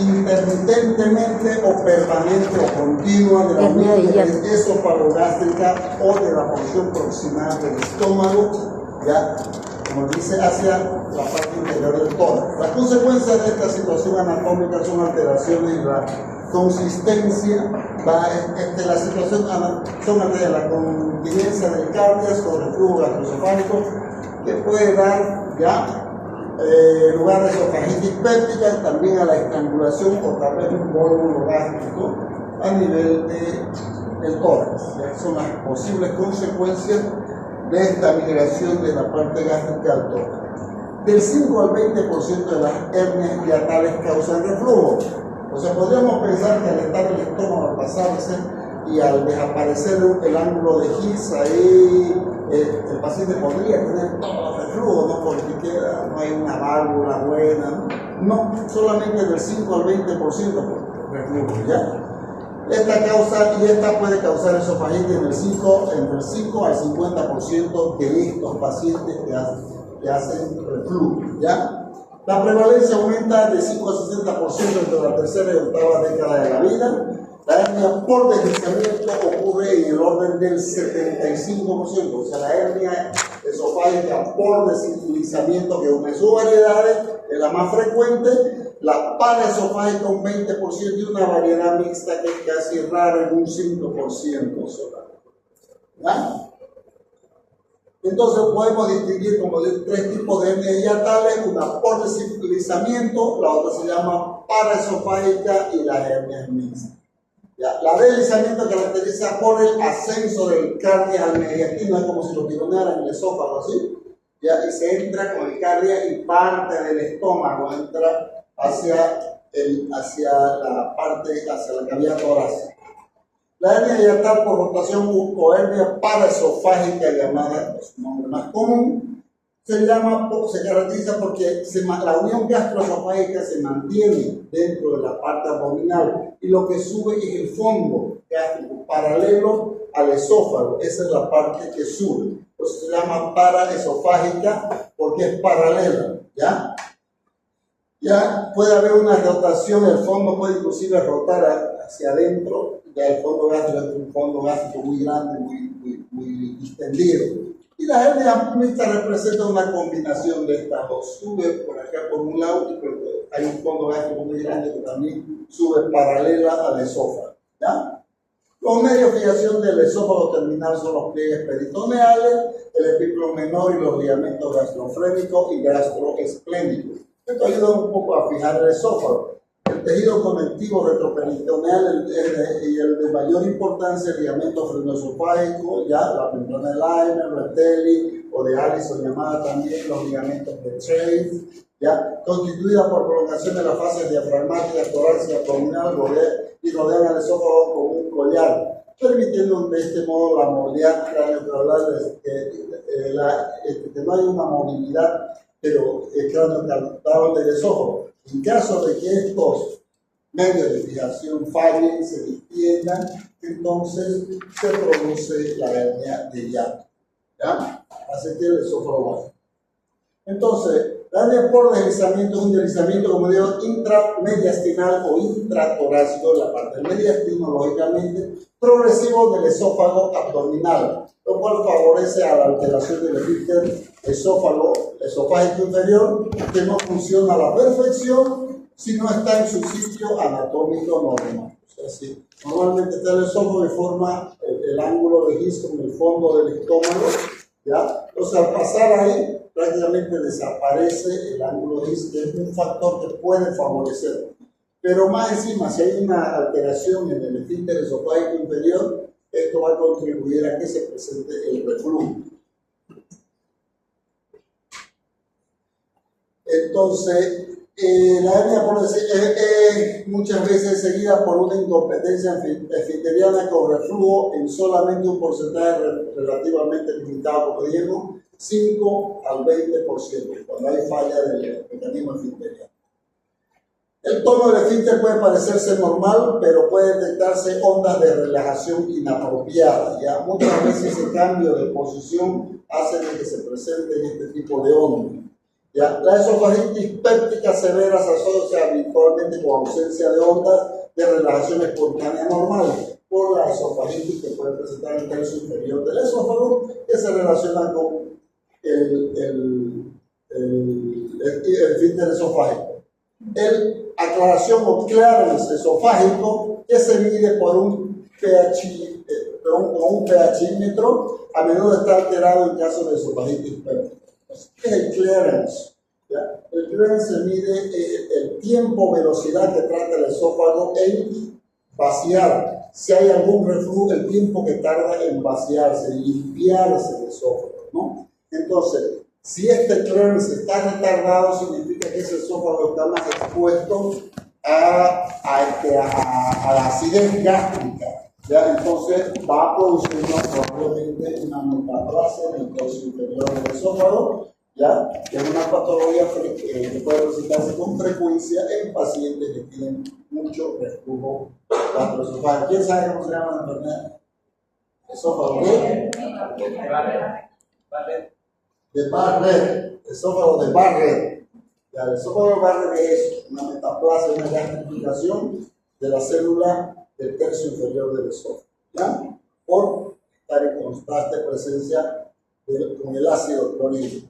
intermitentemente o permanente o continua de la única esofagogástrica o de la porción proximal del estómago, ya, como dice, hacia la parte interior del tórax. Las consecuencias de esta situación anatómica son alteraciones en la consistencia, la situación son de la continencia del cardias con reflujo gastroesofágico, que puede dar ya lugar a esofagitis péptica y también a la estrangulación o tal vez un vólvulo gástrico a nivel del tórax. Son las posibles consecuencias de esta migración de la parte gástrica al tórax. Del 5 al 20% de las hernias hiatales causan reflujo. O sea, podríamos pensar que al estar el estómago, al pasarse y al desaparecer el ángulo de His, ahí el paciente podría tener todo el reflujo, ¿no? Porque no hay una válvula buena, ¿no? Solamente del 5 al 20% por reflujo, ¿ya? Esta puede causar esofagitis entre el 5 al 50% de estos pacientes que hacen reflujo, ¿ya? La prevalencia aumenta de 5 a 60% entre la tercera y octava década de la vida. La hernia por deslizamiento ocurre en el orden del 75%, o sea, la hernia esofágica por deslizamiento, que es una de sus variedades, es la más frecuente. La paraesofágica un 20% y una variedad mixta que es casi rara en un 5% solamente. ¿Ya? Entonces podemos distinguir como de tres tipos de hernias hiatales, una por deslizamiento, la otra se llama paraesofágica y la hernia mixta. ¿Ya? La deslizamiento caracteriza por el ascenso del cardia al mediastino, es como si lo tironearan en el esófago así, ¿ya? Y se entra con el cardia y parte del estómago entra hacia la cavidad torácica. La hernia hiatal por rotación o hernia paraesofágica, llamada, es un nombre más común, se caracteriza porque la unión gastroesofágica se mantiene dentro de la parte abdominal y lo que sube es el fondo gástrico paralelo al esófago. Esa es la parte que sube. Entonces se llama paraesofágica porque es paralela, ¿ya? Ya puede haber una rotación, el fondo puede inclusive rotar hacia adentro, ya el fondo gástrico es un fondo gástrico muy grande, muy distendido. Y la hernia mixta representa una combinación de estas dos. Sube por acá por un lado y hay un fondo gástrico muy grande que también sube paralela al esófago, ¿ya? Los medios de fijación del esófago terminal son los pliegues peritoneales, el epífilo menor y los ligamentos gastrofrénicos y gastroesplénicos. Esto ayuda un poco a fijar el esófago. El tejido conectivo retroperitoneal y el de mayor importancia, el ligamento frenoesofágico, ya la membrana de Leiner, Retelli o de Allison, llamada también los ligamentos de Treves, ya constituida por prolongación de las fases diafragmáticas, torácica, abdominal y rodean al esófago con un collar, permitiendo de este modo la movilidad craneocaudal, que no hay una movilidad, pero el craneocaudal del esófago. En caso de que estos medios de fijación fallen, se distiendan, entonces se produce la hernia de hiato, ¿ya? Hace que el esófago baje. Entonces, la hernia por deslizamiento es un deslizamiento, como digo, intramediastinal o intratorácico de la parte del mediastino, lógicamente, progresivo del esófago abdominal, lo cual favorece a la alteración del esfínter esofágico inferior, que no funciona a la perfección si no está en su sitio anatómico normal. O sea, si normalmente está el esófago y forma el ángulo de His con el fondo del estómago, ¿ya? Entonces, al pasar ahí, prácticamente desaparece el ángulo de His, que es un factor que puede favorecer. Pero más encima, si hay una alteración en el esfínter esofágico inferior, esto va a contribuir a que se presente el reflujo. Entonces, la hernia muchas veces seguida por una incompetencia esfinteriana con reflujo en solamente un porcentaje relativamente limitado, como dijimos, 5 al 20%, cuando hay falla del mecanismo esfinteriano. El tono del esfínter puede parecerse normal, pero puede detectarse ondas de relajación inapropiadas. ¿Ya? Muchas veces ese cambio de posición hace que se presenten este tipo de ondas. ¿ya? La esofagitis péptica severa se asocia habitualmente con ausencia de ondas de relajación espontánea normal por la esofagitis que puede presentar el tercio inferior del esófago, que se relaciona con el esfínter esofágico. El aclaración o clearance esofágico que se mide por un pHímetro, a menudo está alterado en caso de esofagitis péptica. ¿Qué es el clearance? ¿Ya? El clearance se mide el tiempo, velocidad que trata el esófago en vaciar. Si hay algún reflujo, el tiempo que tarda en vaciarse, limpiarse el esófago, ¿no? Entonces, si este clearance está retardado, significa que ese esófago está más expuesto a la acidez gástrica, ¿ya? Entonces va a producir probablemente una metaplasia en el tercio inferior del esófago, ¿ya? Que es una patología que puede presentarse con frecuencia en pacientes que tienen mucho reflujo gastroesofágico. ¿Quién sabe cómo se llama la enfermedad? Esófago de Barrett, esófago de Barrett. Ya, el esófago de Barrett es una metaplasia, una gastrificación de la célula del tercio inferior del esófago, ¿ya? Por estar en constante presencia con el ácido clorhídrico.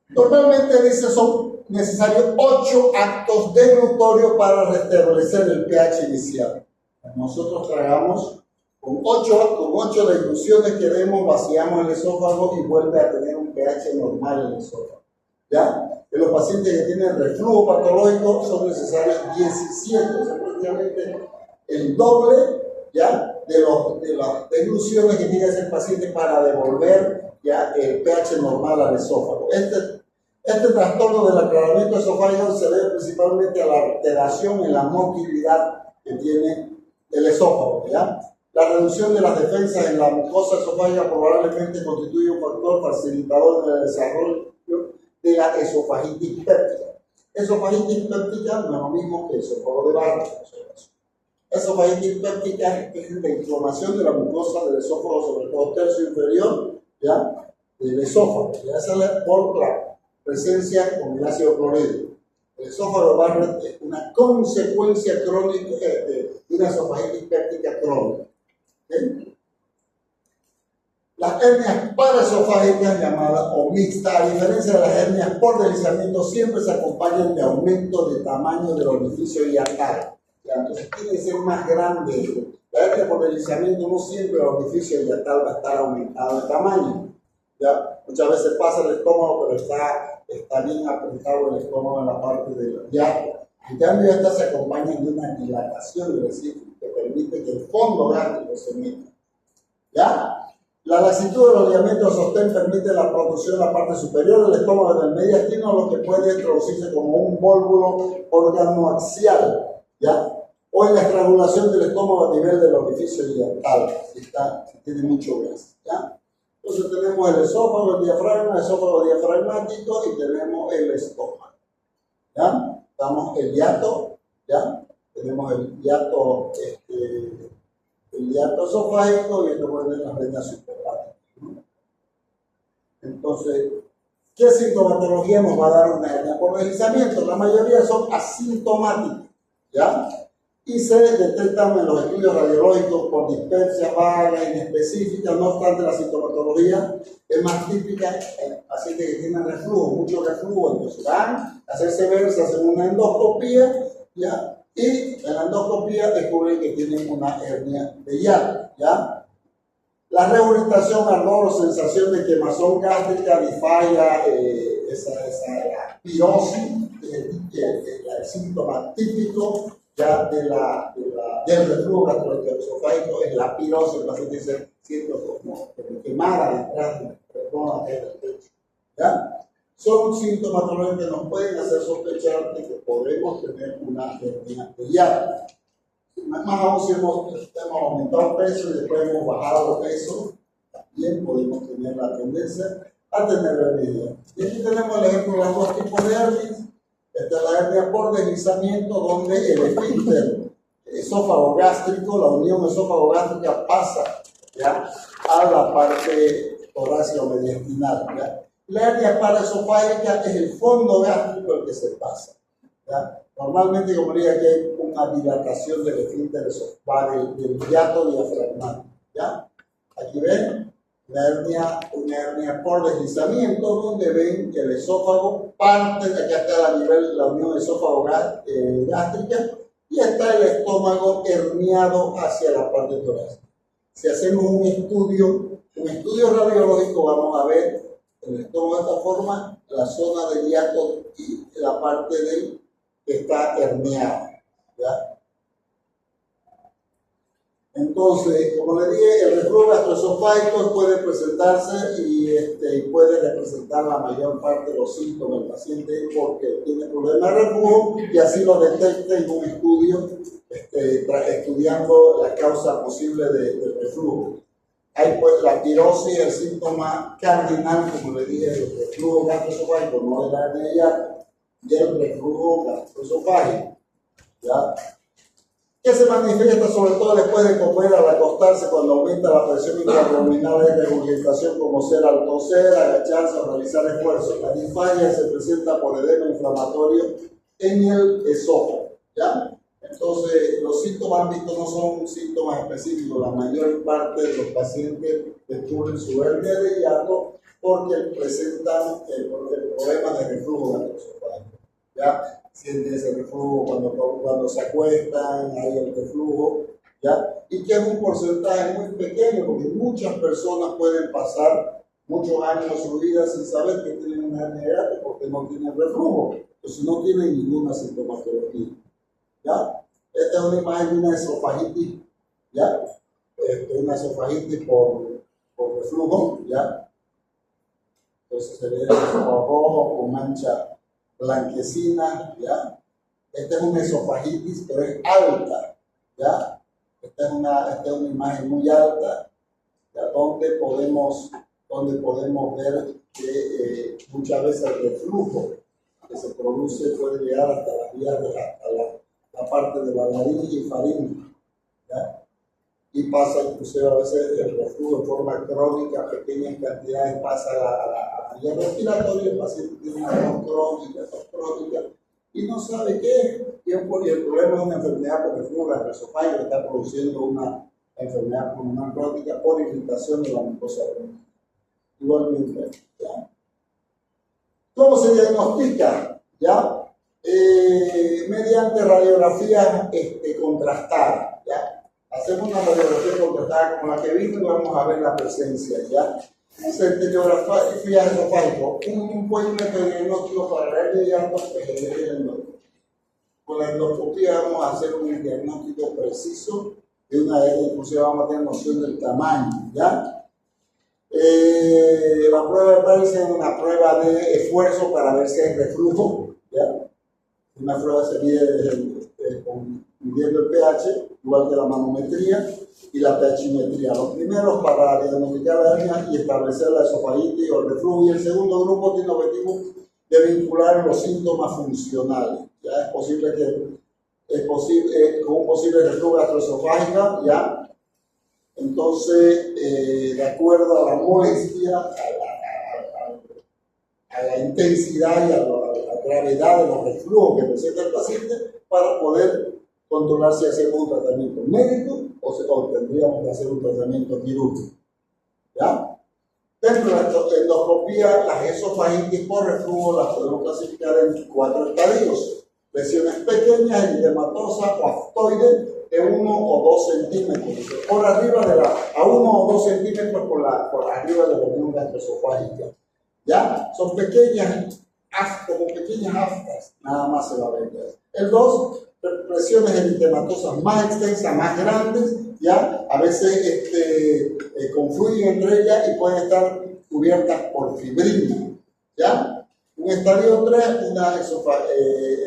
Normalmente dice son necesarios 8 actos deglutorios para restablecer el pH inicial. Nosotros tragamos con 8 degluciones que demos, vaciamos el esófago y vuelve a tener un pH normal en el esófago, ¿ya? En los pacientes que tienen reflujo patológico son necesarios 17, o sea, prácticamente el doble, ¿ya? de las degluciones que tiene ese paciente para devolver, ¿ya? El pH normal al esófago. Este trastorno del aclaramiento esofágico se debe principalmente a la alteración en la motilidad que tiene el esófago, ¿ya? La reducción de las defensas en la mucosa esofágica probablemente constituye un factor facilitador del desarrollo de la esofagitis péptica. Esofagitis péptica no es lo mismo que esófago de Barrett. Esofagitis péptica es la inflamación de la mucosa del esófago, sobre todo tercio inferior, ¿ya? Del esófago. Ya esa es por la presencia con el ácido clorhídrico. El esófago de Barrett es una consecuencia crónica de una esofagitis péptica crónica. ¿Okay? Las hernias paraesofágicas llamadas o mixtas, a diferencia de las hernias por deslizamiento, siempre se acompañan de aumento de tamaño del orificio hiatal. Entonces tiene que ser más grande. La hernia por deslizamiento no siempre el orificio hiatal va a estar aumentado de tamaño. ¿Ya? Muchas veces pasa el estómago, pero está bien apretado el estómago en la parte del hiato. En cambio, estas se acompañan de una dilatación, es decir, que permite que el fondo gástrico se meta. ¿Ya? La laxitud de los ligamentos de sostén permite la producción de la parte superior del estómago del mediastino, lo que puede introducirse como un vólvulo organoaxial, ¿ya? O en la estrangulación del estómago a nivel del orificio hiatal, si tiene mucho gas, ¿ya? Entonces tenemos el esófago, el diafragma, el esófago diafragmático y tenemos el estómago, ¿ya? Estamos el hiato, ¿ya? Tenemos el hiato esofágico y esto puede ser las venas suprahepáticas, ¿no? Entonces, ¿qué sintomatología nos va a dar una hernia por deslizamiento? La mayoría son asintomáticas, ¿ya? Y se detectan en los estudios radiológicos por dispepsia vaga, inespecífica. No obstante, la sintomatología es más típica en pacientes que tienen reflujo, mucho reflujo. Entonces van a hacerse ver, se hacen una endoscopía, ¿ya? Y en la endoscopía descubren que tienen una hernia de hiato, ¿ya? La regurgitación, ardor o sensación de quemazón gástrica, disfagia, esa pirosis, el síntoma típico ya del reflujo gastroesofágico es la pirosis. El paciente dice, siento como quemada detrás del pecho, ¿ya? Son síntomas que nos pueden hacer sospechar de que podemos tener una hernia de hiato. Más aún si hemos aumentado peso y después hemos bajado peso, también podemos tener la tendencia a tener hernia. Y aquí tenemos el ejemplo de los dos tipos de hernias. Esta es la hernia por deslizamiento, donde el esfínter esófago gástrico, la unión esófago gástrica pasa, ¿ya? A la parte torácica o mediastinal, ¿ya? La hernia paraesofágica es el fondo gástrico el que se pasa. ¿Ya? Normalmente, como diría, que hay una dilatación del esfínter del hiato diafragmático. ¿Ya? Aquí ven una hernia por deslizamiento, donde ven que el esófago parte, acá está la unión esófago-gástrica, y está el estómago herniado hacia la parte torácica. Si hacemos un estudio radiológico, vamos a ver el estómago de esta forma, la zona del hiato y la parte que está herniada. ¿Ya? Entonces, como le dije, el reflujo gastroesofágico puede presentarse y puede representar la mayor parte de los síntomas del paciente porque tiene problemas de reflujo y así lo detecta en un estudio estudiando la causa posible del reflujo. Hay pues la tirosis, el síntoma cardinal, como le dije, del reflujo gastroesofágico, no de la hernia del reflujo gastroesofágico. ¿Ya? Que se manifiesta sobre todo después de comer al acostarse cuando aumenta la presión intraabdominal de regurgitación como ser al toser, agacharse o realizar esfuerzos. La disfagia se presenta por edema inflamatorio en el esófago. ¿Ya? Entonces, los síntomas vistos no son síntomas específicos. La mayor parte de los pacientes descubren su hernia de hiato porque presentan el problema de reflujo gastroesofágico. ¿Ya? Sienten ese reflujo cuando se acuestan, hay el reflujo, ¿ya? Y que es un porcentaje muy pequeño, porque muchas personas pueden pasar muchos años de su vida sin saber que tienen una hernia de hiato porque no tienen reflujo, entonces no tienen ninguna sintomatología, ¿ya? Esta es una imagen de una esofagitis, ¿ya? Una esofagitis por reflujo, ¿ya? Entonces se ve el esófago rojo con mancha blanquecina, ¿ya? Esta es una esofagitis, pero es alta, ¿ya? Esta es una imagen muy alta, ¿ya? Donde podemos ver que muchas veces el reflujo que se produce puede llegar hasta las vías hasta la parte de la laringe y faringe, ¿ya? Y pasa inclusive a veces el reflujo en forma crónica, pequeñas cantidades pasa a la vía respiratoria, el paciente tiene una tos crónica y no sabe qué es. Y el problema es una enfermedad por reflujo gastroesofágico que está produciendo una enfermedad pulmonar crónica por irritación de la mucosa bronquial. Igualmente, ¿ya? ¿Cómo se diagnostica? ¿Ya? Mediante radiografías contrastadas, ¿ya? Hacemos una radiografía contrastada como la que vimos y vamos a ver la presencia, ¿ya? Centellografía esofágico, un buen método diagnóstico para la hernia de hiato es el endoscopio. Con la endoscopía vamos a hacer un diagnóstico preciso de una hernia, inclusive vamos a tener noción del tamaño, ¿ya? La prueba de Price es una prueba de esfuerzo para ver si hay reflujo, ¿ya? Una prueba se mide midiendo el pH, igual que la manometría y la pHimetría. Los primeros para diagnosticar la hernia y establecer la esofagitis o el reflujo, y el segundo grupo tiene el objetivo de vincular los síntomas funcionales. Ya es posible con un posible reflujo gastroesofágico, ya. Entonces, de acuerdo a la molestia, a la intensidad y a la gravedad de los reflujos que presenta el paciente, para poder controlar si hacemos un tratamiento médico o tendríamos que hacer un tratamiento quirúrgico. ¿Ya? Dentro de la endoscopía, las esofagitis por reflujo las podemos clasificar en 4 estadios: lesiones pequeñas, eritematosa o aftoide, de 1 o 2 centímetros, por arriba a 1 o 2 centímetros por arriba de la unión gastroesofágica. ¿Ya? Son pequeñas, como pequeñas aftas, nada más se va a ver. El 2, lesiones eritematosas más extensas, más grandes, ¿ya? A veces confluyen entre ellas y pueden estar cubiertas por fibrina, ¿ya? Un estadio 3, una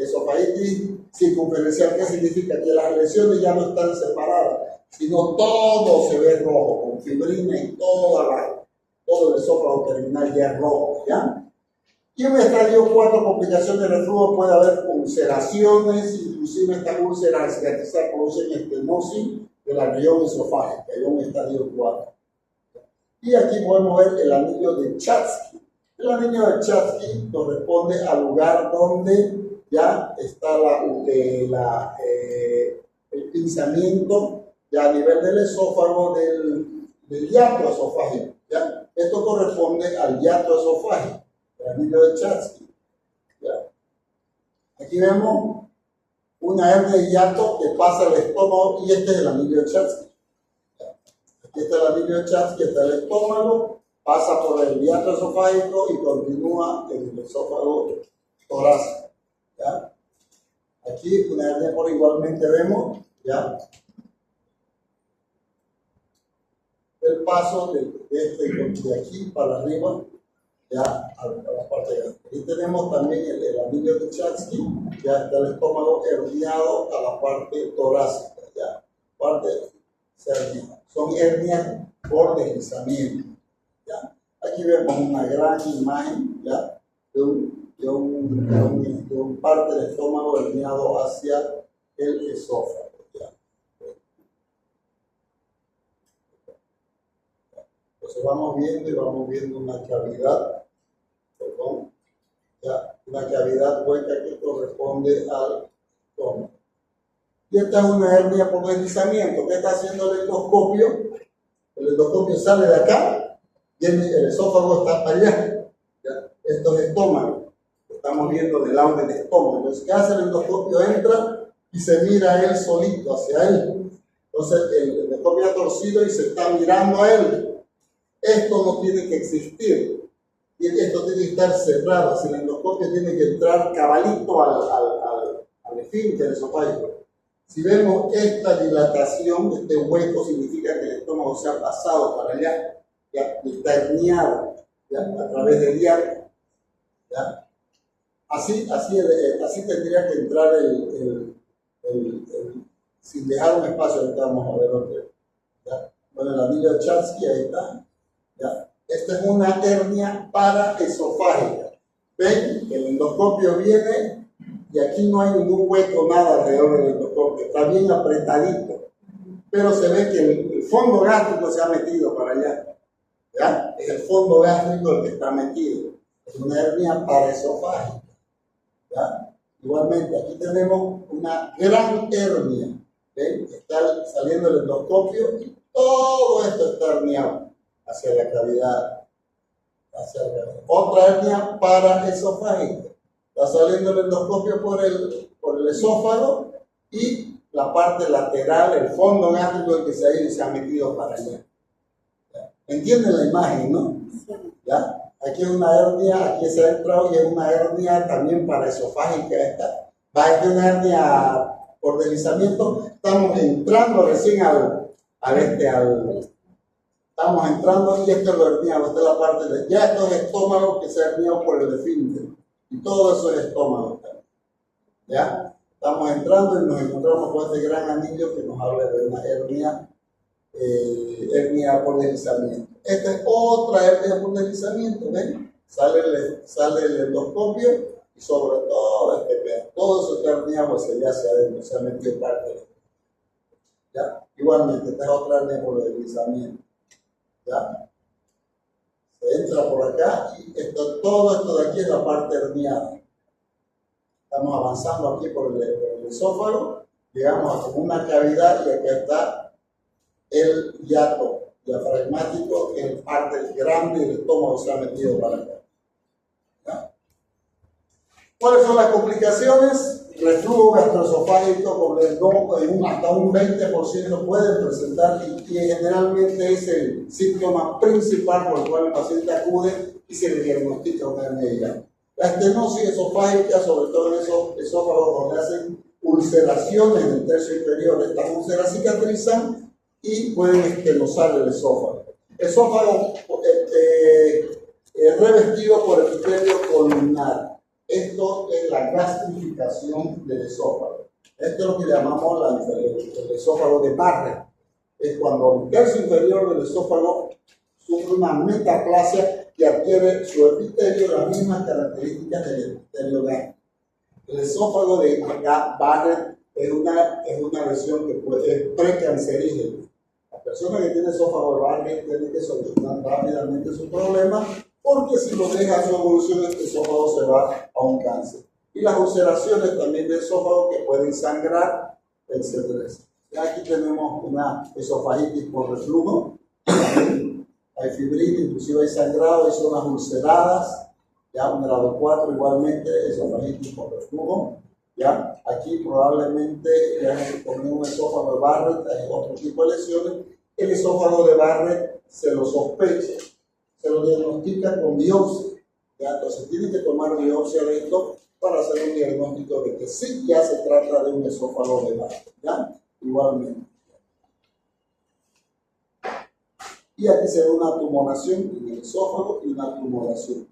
esofagitis circunferencial, que significa que las lesiones ya no están separadas, sino todo se ve rojo, con fibrina y todo el esófago terminal ya es rojo, ¿ya? Y en un estadio 4, complicaciones de reflujo, puede haber ulceraciones, inclusive estas úlceras cicatrizadas producen estenosis de la región esofágica, en un estadio 4. Y aquí podemos ver el anillo de Chatsky. El anillo de Chatsky corresponde al lugar donde ya está el pinzamiento ya a nivel del esófago del hiato esofágico. ¿Ya? Esto corresponde al hiato esofágico, el anillo de Chatsky. ¿Ya? Aquí vemos una hernia de hiato que pasa al estómago y este es el anillo de Chatsky. ¿Ya? Aquí está el anillo de Chatsky, está el estómago, pasa por el hiato esofágico y continúa en el esófago torácico. ¿Ya? Aquí una hernia por igualmente vemos, ¿ya? El paso de aquí para arriba, ya a la parte de acá. Aquí tenemos también el anillo de Chatsky, ya está el estómago herniado a la parte torácica, ya, parte hernia. Son hernias por deslizamiento, ya. Aquí vemos una gran imagen, ya, de un parte del estómago herniado hacia el esófago. Entonces vamos viendo una cavidad, perdón, ya, una cavidad hueca que corresponde al estómago. Y esta es una hernia por deslizamiento. ¿Qué está haciendo el endoscopio? El endoscopio sale de acá y el esófago está para allá. ¿Ya? Esto es estómago. Estamos viendo del lado del estómago. Entonces, ¿qué hace el endoscopio? Entra y se mira él solito hacia él. Entonces, el endoscopio ha torcido y se está mirando a él. Esto no tiene que existir. Y esto tiene que estar cerrado. Si el endoscopio tiene que entrar cabalito al esfínter esofágico. Si vemos esta dilatación, este hueco significa que el estómago se ha pasado para allá, ¿ya? Y está herniado, ¿ya? A través del hiato, ¿ya? Así tendría que entrar sin dejar un espacio. Ahorita vamos a ver otro, ¿ya? Bueno, el anillo de Chatsky, ahí está, ¿ya? Esta es una hernia paraesofágica. ¿Ven? El endoscopio viene y aquí no hay ningún hueco, nada alrededor del endoscopio, está bien apretadito, pero se ve que el fondo gástrico se ha metido para allá, ¿ya? Es el fondo gástrico el que está metido, es una hernia paraesofágica, ¿ya? Igualmente, aquí tenemos una gran hernia, ¿ven? Está saliendo el endoscopio y todo esto está herniado hacia la cavidad, Otra hernia paraesofágica. Está saliendo el endoscopio por el esófago y la parte lateral, el fondo gástrico, el que se ha ido y se ha metido para allá. ¿Ya? ¿Entienden la imagen, no? ¿Ya? Aquí es una hernia, aquí se ha entrado y es una hernia también paraesofágica esta. Va a ser una hernia por deslizamiento. Estamos entrando recién estamos entrando y esto es lo herniado, esta es la parte ya esto es estómago que se ha herniado por el esfínter. Y todo eso es estómago también. ¿Ya? Estamos entrando y nos encontramos con este gran anillo que nos habla de una hernia por deslizamiento. Esta es otra hernia por deslizamiento, ¿ven? Sale el endoscopio y sobre todo todo eso está herniado hacia allá, hacia adentro, se ha metido parte de esto. ¿Ya? Igualmente, esta es otra hernia por deslizamiento. ¿Ya? Se entra por acá y todo esto de aquí es la parte herniada. Estamos avanzando aquí por el esófago, llegamos a una cavidad y aquí está el hiato diafragmático, que es parte grande del estómago se ha metido para acá. ¿Ya? ¿Cuáles son las complicaciones? Reflujo gastroesofágico hasta un 20% pueden presentar y generalmente es el síntoma principal por el cual el paciente acude y se le diagnostica una hernia de hiato. La estenosis esofágica, sobre todo en esos esófagos donde hacen ulceraciones en el tercio inferior, estas úlceras cicatrizan y pueden estenosar el esófago. Esófago revestido por epitelio columnar. Esto es la gastrificación del esófago. Esto es lo que llamamos el esófago de Barrett. Es cuando el tercio inferior del esófago sufre una metaplasia que adquiere su epitelio las mismas características del epitelio gástrico. El esófago de Barrett es una lesión que es precancerígena. La persona que tiene esófago de Barrett tiene que solucionar rápidamente su problema porque si lo deja su evolución, el esófago se va a un cáncer. Y las ulceraciones también del esófago que pueden sangrar, etc. Aquí tenemos una esofagitis por reflujo, hay fibrina, inclusive hay sangrado, hay zonas ulceradas, ya un grado 4 igualmente, esofagitis por reflujo. ¿Ya? Aquí probablemente ya comido un esófago de Barrett, hay otro tipo de lesiones. El esófago de Barrett se lo sospecha, se lo diagnostica con biopsia. ¿Ya? Entonces tiene que tomar biopsia de esto para hacer un diagnóstico de que sí ya se trata de un esófago de Barrett. ¿Ya? Igualmente. Y aquí se ve una tumoración en el esófago y una tumoración.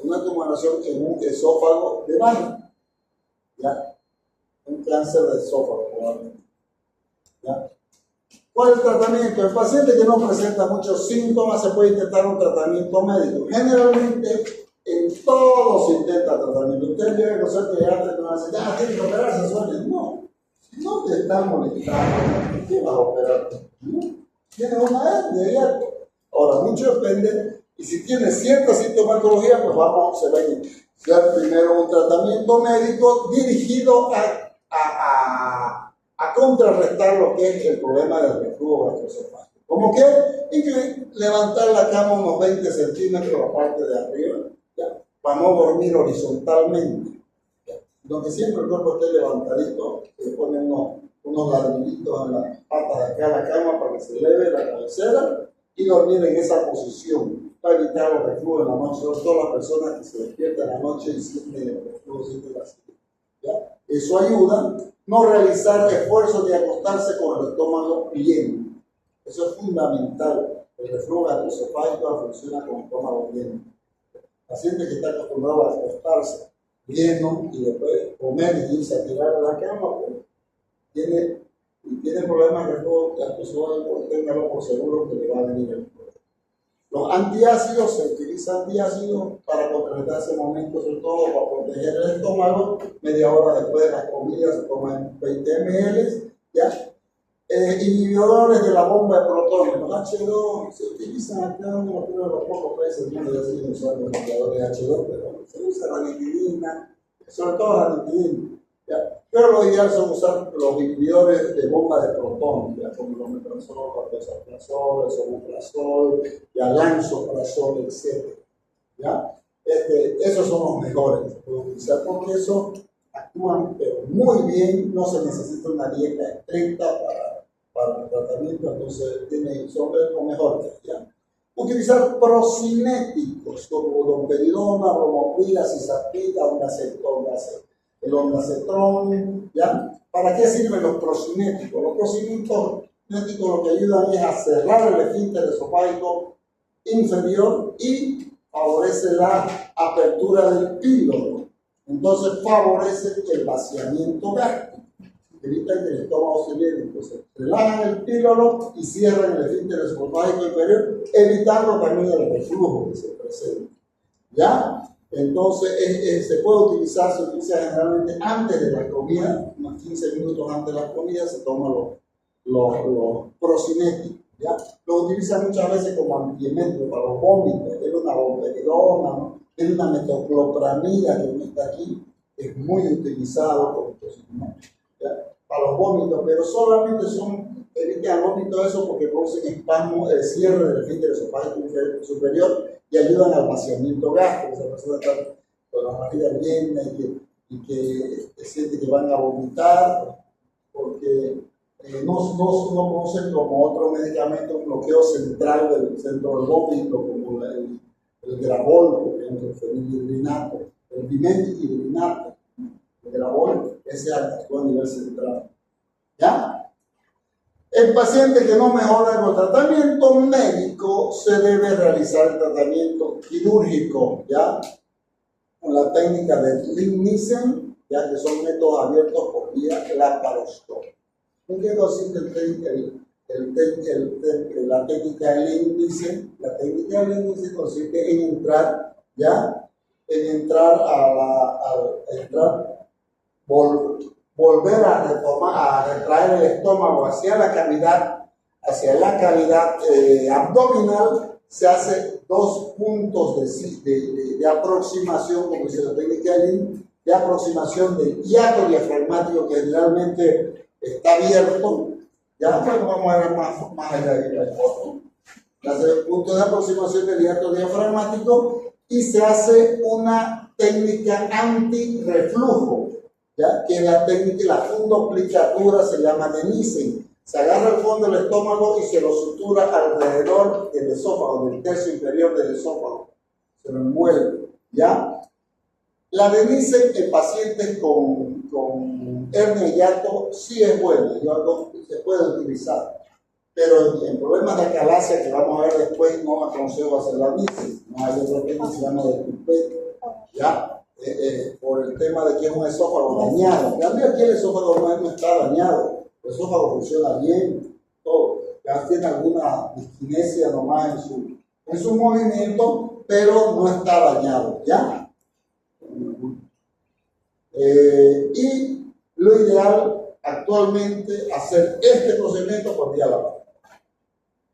Una tumoración en un esófago de Barrett. ¿Ya? Un cáncer de esófago, probablemente. ¿Ya? ¿Cuál es el tratamiento? El paciente que no presenta muchos síntomas se puede intentar un tratamiento médico. Generalmente, en todo se intenta tratamiento. Usted llega con suerte de arte y va a decir, tiene que operarse, suele. No, si no te está molestando, ¿qué vas a operar? ¿No? Tienes una hernia ya. Ahora, mucho depende, y si tiene cierta sintomatología, pues se va a iniciar primero un tratamiento médico dirigido a contrarrestar lo que es el problema del reflujo gastroesofágico. Como que levantar la cama unos 20 centímetros la parte de arriba, ¿ya? Para no dormir horizontalmente. ¿Ya? Donde siempre el cuerpo esté levantadito, se le ponen unos ladrillitos en las patas de acá a la cama para que se eleve la cabecera y dormir en esa posición para evitar los reflujos en la noche. Sobre todo las personas que se despiertan en la noche y sienten el reflujo, sienten la silla. ¿Ya? Eso ayuda. No realizar esfuerzos de acostarse con el estómago lleno. Eso es fundamental. El reflujo gastroesofágico funciona con el estómago lleno. El paciente que está acostumbrado a acostarse lleno y después comer y irse a tirar de la cama, pues, tiene problemas de reflujo gastroesofágico, téngalo por seguro que le va a venir el problema. Los antiácidos, se utiliza antiácidos para contrarrestar ese momento, sobre todo para proteger el estómago. Media hora después de las comidas se toman 20 ml, ¿ya? Inhibidores de la bomba de protones, los H2 se utilizan acá, uno de los pocos países del mundo ya siguen usando los bloqueadores de H2, pero se usa ranitidina, sobre todo ranitidina, ¿ya? Pero lo ideal son usar los inhibidores de bomba de protones, ¿ya? Como los omeprazol, el esomeprazol, lansoprazol, etc. ¿Ya? Esos son los mejores que se pueden utilizar porque eso actúan pero muy bien, no se necesita una dieta estricta para el tratamiento, entonces son los mejores. ¿Ya? Utilizar procinéticos como domperidona, bromoprida, cisaprida, el ondansetron, ¿ya? ¿Para qué sirven los procinéticos? Los procinéticos lo que ayudan es a cerrar el esfínter esofágico inferior y favorece la apertura del píloro. Entonces favorece el vaciamiento gástrico. Evitan que el estómago se llene. Entonces relajan el píloro y cierran el esfínter esofágico inferior, evitando también el reflujo que se presenta. ¿Ya? Entonces se utiliza generalmente antes de la comida, unos 15 minutos antes de la comida se toman los procinéticos. ¿Ya? Lo utilizan muchas veces como antiemético para los vómitos. Tiene una domperidona, ¿no? Tiene una metoclopramida que no está aquí, es muy utilizado como para los vómitos, pero solamente evitan el vómito eso porque producen espasmo, el cierre del esfínter esofágico superior y ayudan al vaciamiento gástrico. Esa persona está con la barriga llena y que siente que van a vomitar porque no conocen como otro medicamento un bloqueo central del centro del vómito, como el Gravol, por ejemplo, el fenilhidrinato, el dimetilhidrinato. El Gravol, ese actúa a nivel central. ¿Ya? El paciente que no mejora con el tratamiento médico se debe realizar el tratamiento quirúrgico, ¿ya? Con la técnica de Lindnissen, ya que son métodos abiertos por vía laparoscópica. ¿En qué consiste la técnica de Lindnissen? La técnica de Lindnissen consiste en entrar, ¿ya? Volver a retraer el estómago hacia la cavidad abdominal se hace 2 puntos de aproximación, como dice la técnica de aproximación del hiato diafragmático, que generalmente está abierto. Ya pues vamos a ver más allá de la foto. Se hace un punto de aproximación del hiato diafragmático y se hace una técnica antirreflujo, ¿ya? Que la técnica, la fundoplicatura se llama de Nissen. Se agarra el fondo del estómago y se lo sutura alrededor del esófago, del tercio inferior del esófago. Se lo envuelve, ¿ya? La de Nissen en pacientes con hernia y hiato sí es buena, se puede utilizar. Pero en problemas de acalasia que vamos a ver después, no aconsejo hacer la Nissen. No hay otro que se llama de Pipette, ¿ya? Por el tema de que es un esófago dañado. En cambio, aquí el esófago no está dañado. El esófago funciona bien, todo. Ya tiene alguna disquinesia nomás en su movimiento, pero no está dañado, ¿ya? Y lo ideal actualmente hacer este procedimiento por vía laparotomía.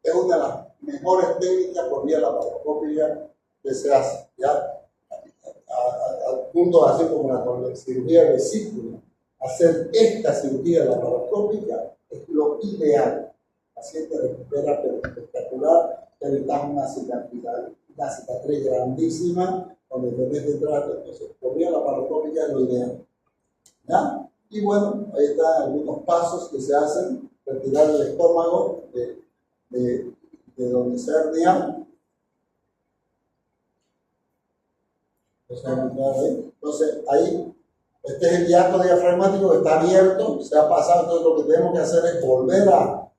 Es una de las mejores técnicas por vía laparoscópica que se hace, ¿ya? Al punto de hacer como la cirugía de vesícula. Hacer esta cirugía laparoscópica es lo ideal. El paciente recupera pero espectacular, evitamos una cicatriz grandísima donde tenés detrás. Entonces, por vía laparoscópica es lo ideal, ¿ya? Y bueno, ahí están algunos pasos que se hacen: retirar el estómago de donde se hernia. Entonces, ahí, este es el hiato diafragmático que está abierto, se ha pasado. Entonces, lo que tenemos que hacer es volver a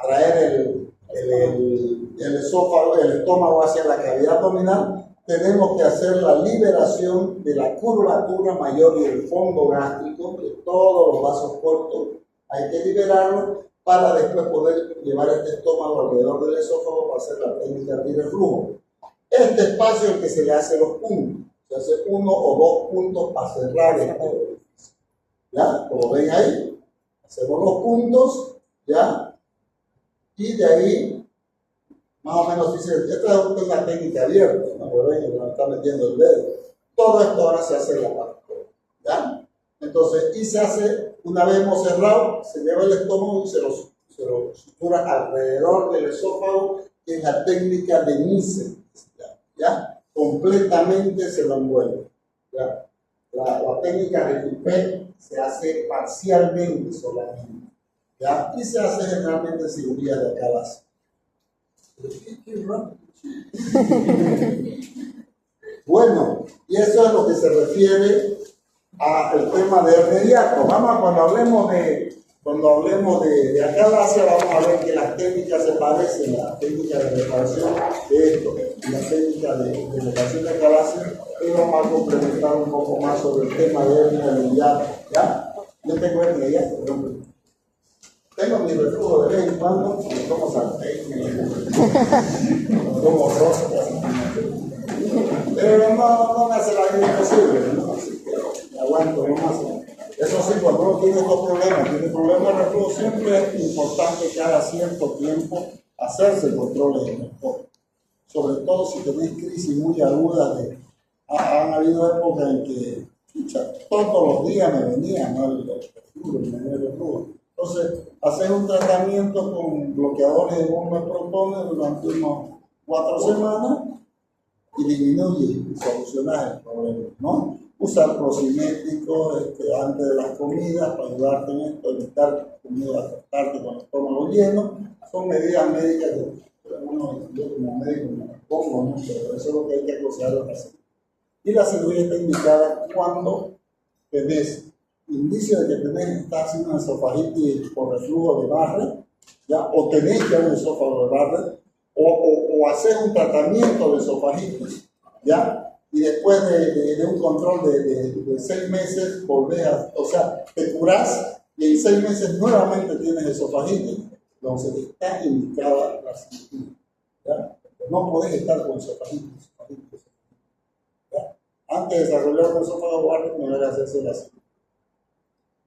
traer el esófago, el estómago hacia la cavidad abdominal. Tenemos que hacer la liberación de la curvatura mayor y el fondo gástrico, de todos los vasos cortos. Hay que liberarlo para después poder llevar este estómago alrededor del esófago para hacer la técnica de reflujo. Este espacio es el que se le hace los puntos. Se hace 1 o 2 puntos para cerrar este orificio. ¿Ya? Como ven ahí, hacemos los puntos, ¿ya? Y de ahí, más o menos dice, esta es una técnica abierta, ¿no? Pues ven, no está metiendo el dedo. Todo esto ahora se hace en la parte, ¿ya? Entonces, y se hace, una vez hemos cerrado, se lleva el estómago y se lo sutura alrededor del esófago, que es la técnica de Nissen, ¿ya? Completamente se lo envuelve, ¿ya? La técnica de Pipette se hace parcialmente solamente, ¿ya? Y se hace generalmente cirugía de acalasia. Bueno, y eso es lo que se refiere al tema de hernia y hiato. Vamos, cuando hablemos de acalasia, vamos a ver que las técnicas se parecen, la técnica de reparación de esto y la técnica de reparación de acalasia, y vamos a complementar un poco más sobre el tema de hernia y hiato, ¿ya? Yo tengo hernia y hiato, tengo mi reflujo de vez en cuando, como sartén, como roscas, pero no me hace la vida imposible, ¿no? Así que aguanto nomás. Eso sí, cuando uno tiene estos problemas, tiene problemas de reflujo, siempre es importante cada cierto tiempo hacerse controles de reflujo. Sobre todo si tenéis crisis muy agudas. Han habido épocas en que todos los días me venía, ¿no? el reflujo. Entonces, hacer un tratamiento con bloqueadores de bomba de protones durante unos 4 semanas y disminuye y solucionar el problema, ¿no? Usar prociméticos antes de las comidas para ayudarte en esto, evitar comida, acostarte con el estómago lleno. Son medidas médicas que uno, yo como médico me las pongo, ¿no? Pero eso es lo que hay que aconsejar a los pacientes. Y la cirugía está indicada cuando tenés indicio de que estás haciendo una esofagitis por reflujo de Barrett, ¿ya? O tenés ya un esófago de Barrett, o hacer un tratamiento de esofagitis, ¿ya? Y después de un control de 6 meses, volvés o sea, te curás y en 6 meses nuevamente tienes esofagitis. Entonces está indicada la cirugía, ¿ya? No podés estar con esofagitis, ¿ya? Antes de desarrollar un esófago de Barrett, no era hacerse la cirugía.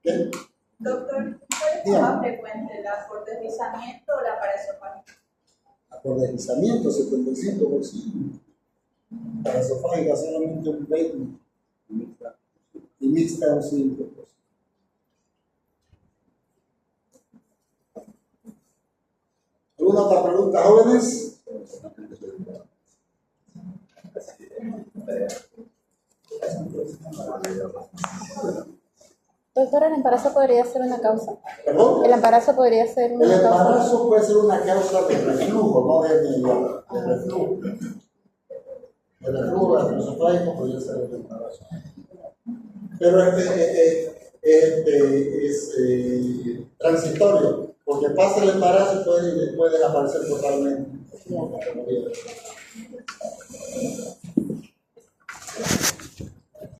¿Qué? Doctor, ¿cuál es más frecuente, la por deslizamiento o la paraesofágica? por deslizamiento 75%, paraesofágica solamente un 20% y mixta un 5%. ¿Alguna otra pregunta, jóvenes? Doctora, ¿el embarazo podría ser una causa? ¿Perdón? ¿El embarazo podría ser una El causa? embarazo puede ser una causa de reflujo, no de reflujo. El reflujo gastroesofágico podría ser el embarazo. Pero es transitorio, porque pasa el embarazo y puede desaparecer totalmente. Ya.